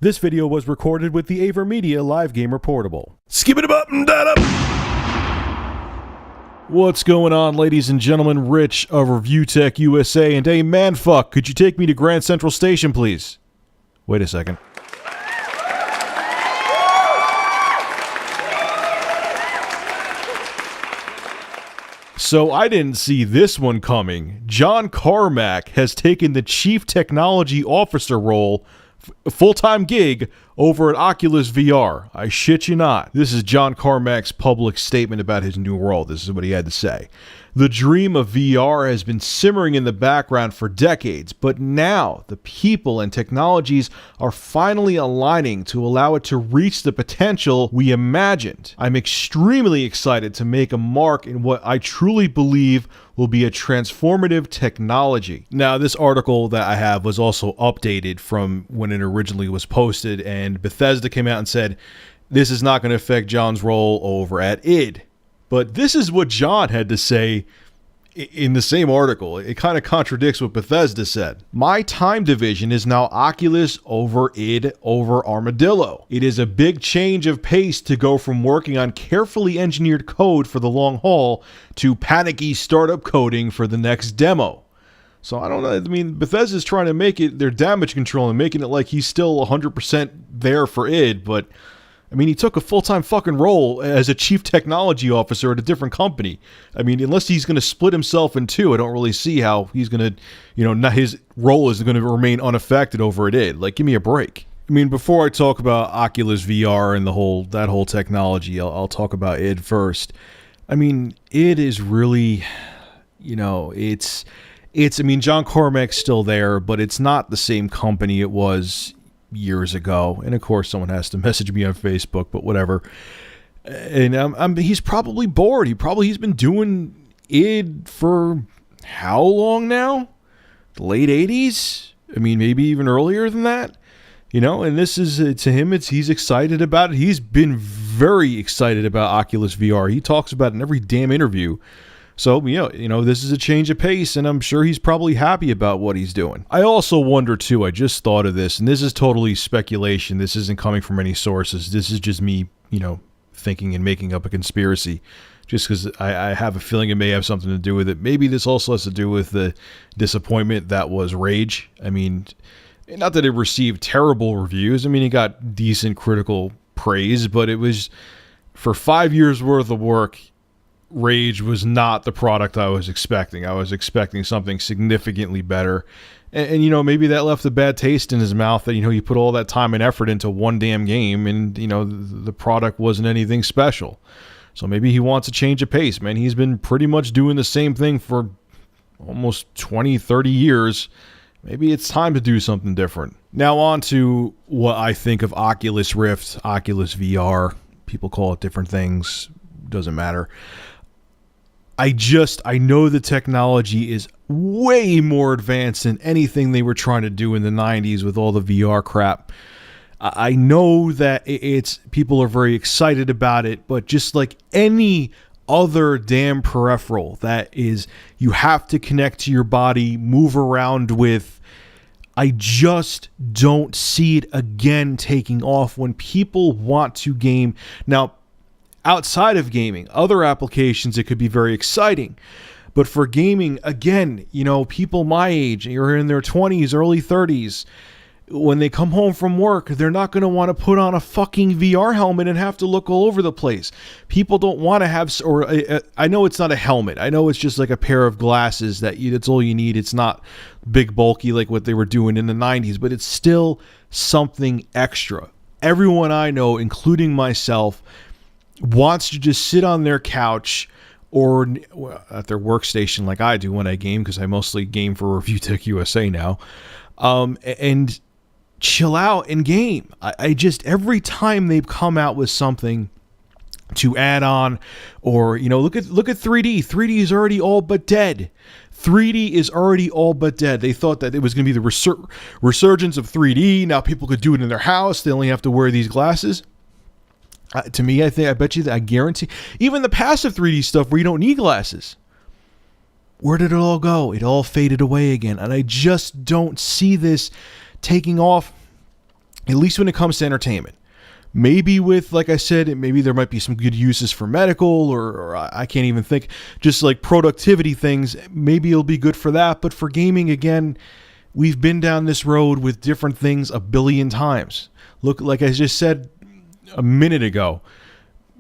This video was recorded with the Avermedia Live Gamer Portable. Skip it up and that up! What's going on, ladies and gentlemen? Rich of Review Tech USA, and hey, manfuck, could you take me to Grand Central Station, please? Wait a second. So I didn't see this one coming. John Carmack has taken the Chief Technology Officer role, full-time gig, over at Oculus VR. I shit you not. This is John Carmack's public statement about his new role. This is what he had to say. The dream of VR has been simmering in the background for decades, but now the people and technologies are finally aligning to allow it to reach the potential we imagined. I'm extremely excited to make a mark in what I truly believe will be a transformative technology. Now, this article that I have was also updated from when it originally was posted, and Bethesda came out and said, this is not going to affect John's role over at id. But this is what John had to say in the same article. It kind of contradicts what Bethesda said. My time division is now Oculus over id over Armadillo. It is a big change of pace to go from working on carefully engineered code for the long haul to panicky startup coding for the next demo. So I don't know. I mean, Bethesda's trying to make it their damage control and making it like he's still 100% there for id, but I mean, he took a full-time fucking role as a chief technology officer at a different company. I mean, unless he's going to split himself in two, I don't really see how he's going to, not his role is going to remain unaffected over at id. Like, give me a break. I mean, before I talk about Oculus VR and that whole technology, I'll talk about id first. I mean, id is really, I mean, John Carmack's still there, but it's not the same company it was years ago. And of course, someone has to message me on Facebook, but whatever. And he's probably bored. He's been doing id for how long now? The late 80s? I mean, maybe even earlier than that. And this is, to him, he's excited about it. He's been very excited about Oculus VR. He talks about it in every damn interview. So, this is a change of pace, and I'm sure he's probably happy about what he's doing. I also wonder, too, I just thought of this, and this is totally speculation. This isn't coming from any sources. This is just me, thinking and making up a conspiracy, just because I have a feeling it may have something to do with it. Maybe this also has to do with the disappointment that was Rage. I mean, not that it received terrible reviews. I mean, it got decent critical praise, but it was, for 5 years' worth of work, Rage was not the product I was expecting. I was expecting something significantly better. And maybe that left a bad taste in his mouth that, you put all that time and effort into one damn game and, the product wasn't anything special. So maybe he wants a change of pace, man. He's been pretty much doing the same thing for almost 20, 30 years. Maybe it's time to do something different. Now on to what I think of Oculus Rift, Oculus VR. People call it different things. Doesn't matter. I know the technology is way more advanced than anything they were trying to do in the 90s with all the VR crap. I know that people are very excited about it, but just like any other damn peripheral that is, you have to connect to your body, move around with, I just don't see it again taking off when people want to game. Now, outside of gaming, other applications, it could be very exciting. But for gaming, again, people my age, you're in their 20s, early 30s, when they come home from work, they're not going to want to put on a fucking VR helmet and have to look all over the place. People don't want to have, I know it's not a helmet. I know it's just like a pair of glasses that's all you need. It's not big, bulky like what they were doing in the 90s, but it's still something extra. Everyone I know, including myself, wants to just sit on their couch or at their workstation like I do when I game, because I mostly game for Review Tech USA now, and chill out and game. I just, every time they've come out with something to add on, or, look at 3D. 3D is already all but dead. 3D is already all but dead. They thought that it was going to be the resurgence of 3D. Now people could do it in their house. They only have to wear these glasses. To me, I guarantee, even the passive 3D stuff where you don't need glasses, where did it all go? It all faded away again. And I just don't see this taking off at least when it comes to entertainment. Maybe with, like I said, maybe there might be some good uses for medical or I can't even think, just like productivity things. Maybe it'll be good for that. But for gaming, again, we've been down this road with different things a billion times. Look, like I just said a minute ago,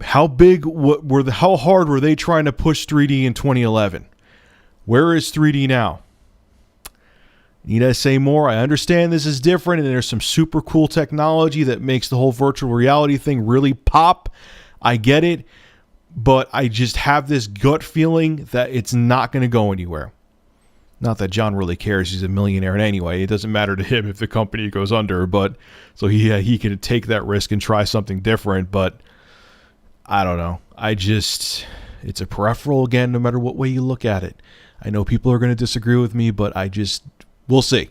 how hard were they trying to push 3D in 2011? Where is 3D now? Need I say more? I understand this is different and there's some super cool technology that makes the whole virtual reality thing really pop. I get it, but I just have this gut feeling that it's not going to go anywhere. Not that John really cares. He's a millionaire anyway. It doesn't matter to him if the company goes under, but so he can take that risk and try something different, but I don't know. It's a peripheral again, no matter what way you look at it. I know people are going to disagree with me, but we'll see.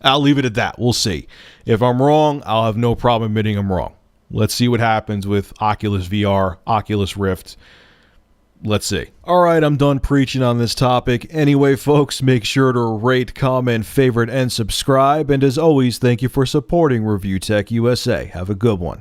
I'll leave it at that. We'll see. If I'm wrong, I'll have no problem admitting I'm wrong. Let's see what happens with Oculus VR, Oculus Rift. Let's see. All right, I'm done preaching on this topic. Anyway, folks, make sure to rate, comment, favorite, and subscribe. And as always, thank you for supporting Review Tech USA. Have a good one.